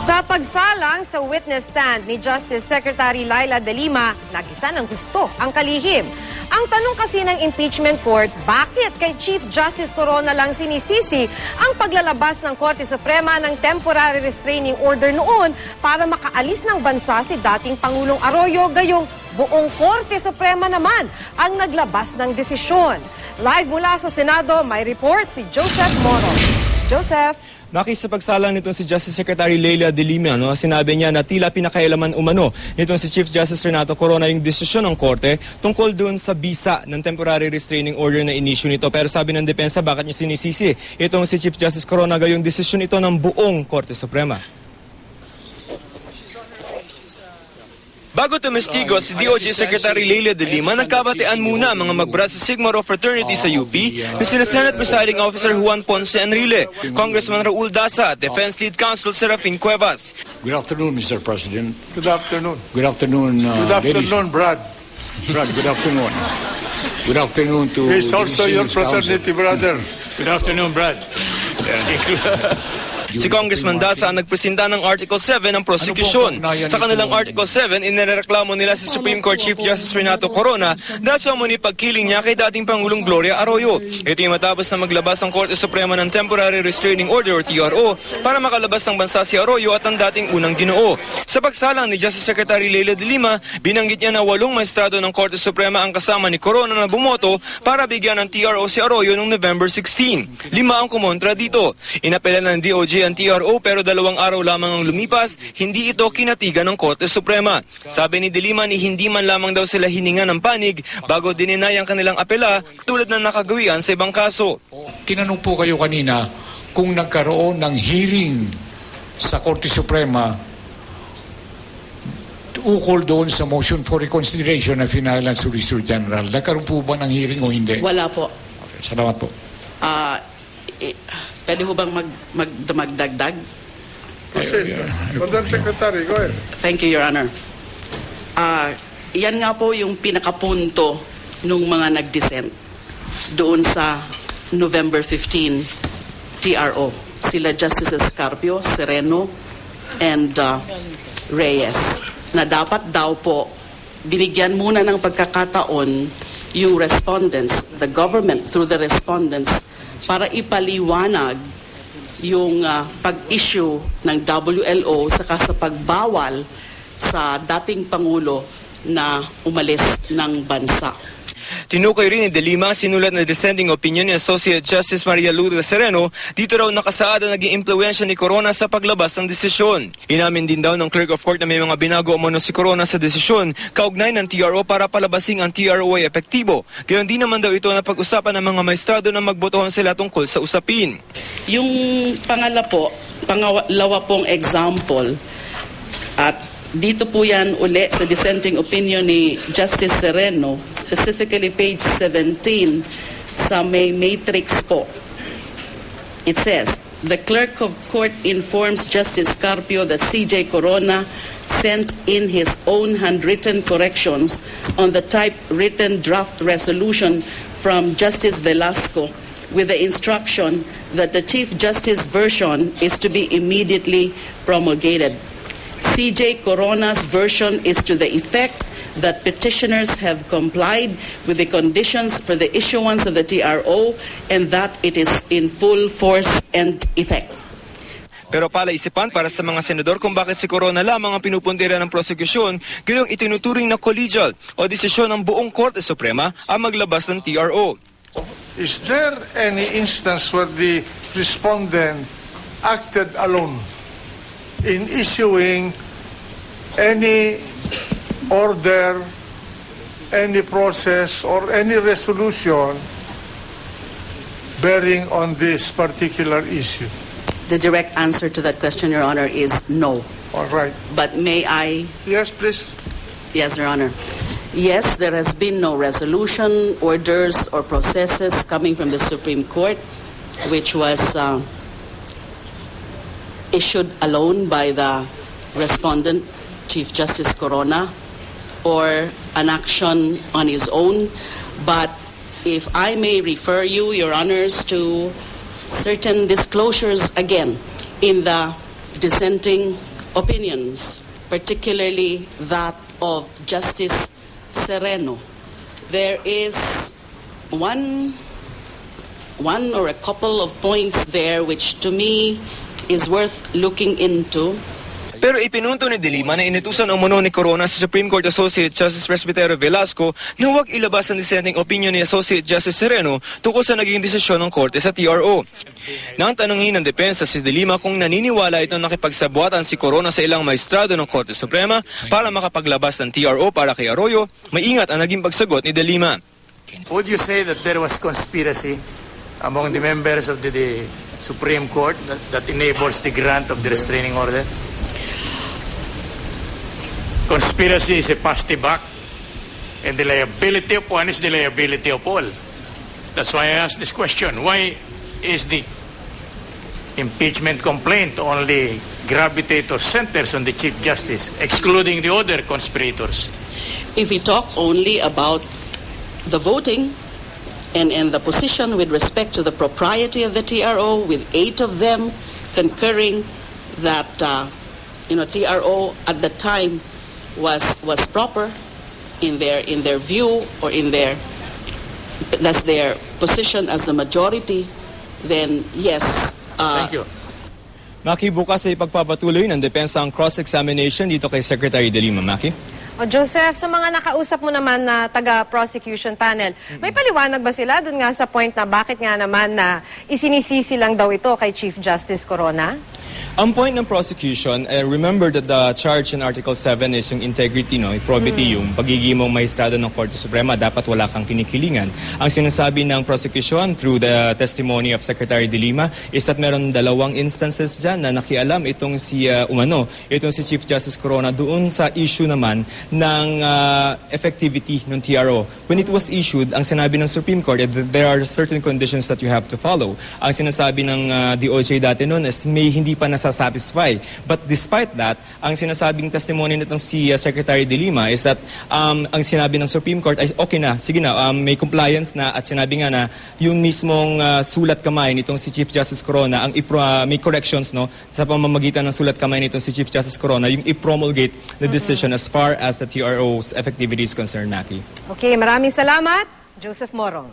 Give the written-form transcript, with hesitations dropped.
Sa pagsalang sa witness stand ni Justice Secretary Leila de Lima, nag-isa ng gusto ang kalihim. Ang tanong kasi ng impeachment court, bakit kay Chief Justice Corona lang sinisisi ang paglalabas ng Korte Suprema ng temporary restraining order noon para makaalis ng bansa si dating Pangulong Arroyo, gayong buong Korte Suprema naman ang naglabas ng desisyon. Live mula sa Senado, may report si Joseph Moro. Joseph. Nakisapagsalang nitong si Justice Secretary Leila de Lima, sinabi niya na tila pinakailaman umano nitong si Chief Justice Renato Corona yung desisyon ng korte tungkol doon sa bisa ng temporary restraining order na in-issue nito. Pero sabi ng depensa, bakit niya sinisisi itong si Chief Justice Corona gayong desisyon ito ng buong Korte Suprema. Bago tumestigo si DOJ Secretary Leila de Lima, nagkabatean muna mga magbra sa Sigma Rho fraternity sa UP na sina Senate Presiding Officer Juan Ponce Enrile, Congressman Raul Daza at Defense Lead Counsel Serafin Cuevas. Good afternoon, Mr. President. Good afternoon. Good afternoon, Good afternoon, Brad. Brad, good afternoon. Good afternoon to... He's also your fraternity brother. Good afternoon, Brad. Si Congressman Daza ang nagpresenta ng Article 7 ng prosecution. Sa kanilang Article 7, inireklamo nila si Supreme Court Chief Justice Renato Corona dahil sa umano'y pagkiling niya kay dating Pangulong Gloria Arroyo. Ito yung matapos na maglabas ng Korte Suprema ng Temporary Restraining Order o TRO para makalabas ng bansa si Arroyo at ang dating unang Ginoo. Sa pagsalang ni Justice Secretary Leila de Lima, binanggit niya na 8 maestrado ng Korte Suprema ang kasama ni Corona na bumoto para bigyan ng TRO si Arroyo noong November 16. 5 ang kumontra dito. Inapela ng DOJ ang TRO pero 2 araw lamang ang lumipas, hindi ito kinatigan ng Korte Suprema. Sabi ni de Lima ni hindi man lamang daw sila hininga ng panig bago dininay ang kanilang apela tulad na nakagawian sa ibang kaso. Tinanong po kayo kanina kung nagkaroon ng hearing sa Korte Suprema ukol doon sa motion for reconsideration na finalan sa Solicitor General. Nagkaroon po ba ng hearing o hindi? Wala po. Okay, salamat po. Pwede ho bang magdagdag? Madam Secretary, go ahead. Thank you, Your Honor. Yan nga po yung pinakapunto nung mga nag-dissent doon sa November 15 TRO. Sila Justices Carpio, Sereno, and Reyes. Na dapat daw po binigyan muna ng pagkakataon yung respondents, the government through the respondents, para ipaliwanag yung pag-issue ng WLO saka sa pagbawal sa dating Pangulo na umalis ng bansa. Tinukoy rin ni de Lima sinulat na dissenting opinion ni Associate Justice Maria Lourdes Sereno, dito raw nakasaad na naging impluwensya ni Corona sa paglabas ng desisyon. Inamin din daw ng Clerk of Court na may mga binago umano si Corona sa desisyon, kaugnay ng TRO para palabasing ang TRO ay epektibo. Gayon din naman daw ito na pag-usapan ng mga maestrado na magbotohan sila tungkol sa usapin. Yung pangalawa pong example, at dito po yan uli sa dissenting opinion ni Justice Sereno, specifically page 17 sa may matrix po. It says, the clerk of court informs Justice Carpio that C.J. Corona sent in his own handwritten corrections on the typewritten draft resolution from Justice Velasco with the instruction that the Chief Justice version is to be immediately promulgated. C.J. Corona's version is to the effect that petitioners have complied with the conditions for the issuance of the TRO and that it is in full force and effect. Pero palaisipan para sa mga senador kung bakit si Corona lamang ang pinupuntira ng prosekusyon, gayong itinuturing na collegial o desisyon ng buong Korte Suprema ang maglabas ng TRO. Is there any instance where the respondent acted alone in issuing any order, any process, or any resolution bearing on this particular issue? The direct answer to that question, Your Honor, is no. All right. But may I? Yes, please. Yes, Your Honor. Yes, there has been no resolution, orders, or processes coming from the Supreme Court, which was issued alone by the respondent, Chief Justice Corona, or an action on his own. But if I may refer you, Your Honors, to certain disclosures again in the dissenting opinions, particularly that of Justice Sereno. There is one or a couple of points there which to me is worth looking into. Pero ipinunto ni De Lima na inutusan umano ni Corona sa Supreme Court Associate Justice Presbytero Velasco na huwag ilabas ang dissenting opinion ni Associate Justice Sereno tungkol sa naging desisyon ng Korte sa TRO. Nang tanungin ng depensa si De Lima kung naniniwala itong nakipagsabuatan si Corona sa ilang maestrado ng Korte Suprema para makapaglabas ng TRO para kay Arroyo, maingat ang naging pagsagot ni De Lima. Would you say that there was conspiracy among the members of the Supreme Court that enables the grant of the restraining order? Conspiracy is a paste back, and the liability of one is the liability of all. That's why I asked this question. Why is the impeachment complaint only gravitate or centers on the Chief Justice, excluding the other conspirators? If we talk only about the voting and the position with respect to the propriety of the TRO, with 8 of them concurring that TRO at the time was proper in their view, or that's their position as the majority, then yes. Thank you. Maki, bukas ay ipagpapatuloy ng depensa ang cross-examination dito kay Secretary De Lima. Maki? O Joseph, sa mga nakausap mo naman na taga-prosecution panel, may paliwanag ba sila dun nga sa point na bakit nga naman na isinisisi lang daw ito kay Chief Justice Corona? Ang point ng prosecution, remember that the charge in Article 7 is yung integrity, probity, yung pagiging mong maestrado ng Korte Suprema, dapat wala kang kinikilingan. Ang sinasabi ng prosecution through the testimony of Secretary De Lima is that meron 2 instances dyan na nakialam itong si Chief Justice Corona doon sa issue naman ng effectivity ng TRO. When it was issued, ang sinabi ng Supreme Court, there are certain conditions that you have to follow. Ang sinasabi ng DOJ dati noon is may hindi pa nasasatisfy. But despite that, ang sinasabing testimony nitong si Secretary De Lima is that ang sinabi ng Supreme Court ay okay na, sige na, may compliance na, at sinabi nga na yung mismong sulat kamay nitong si Chief Justice Corona, ang may corrections sa pamamagitan ng sulat kamay nitong si Chief Justice Corona, yung i-promulgate the decision as far as the TRO's effectivity is concerned, Maki. Okay, maraming salamat, Joseph Morong.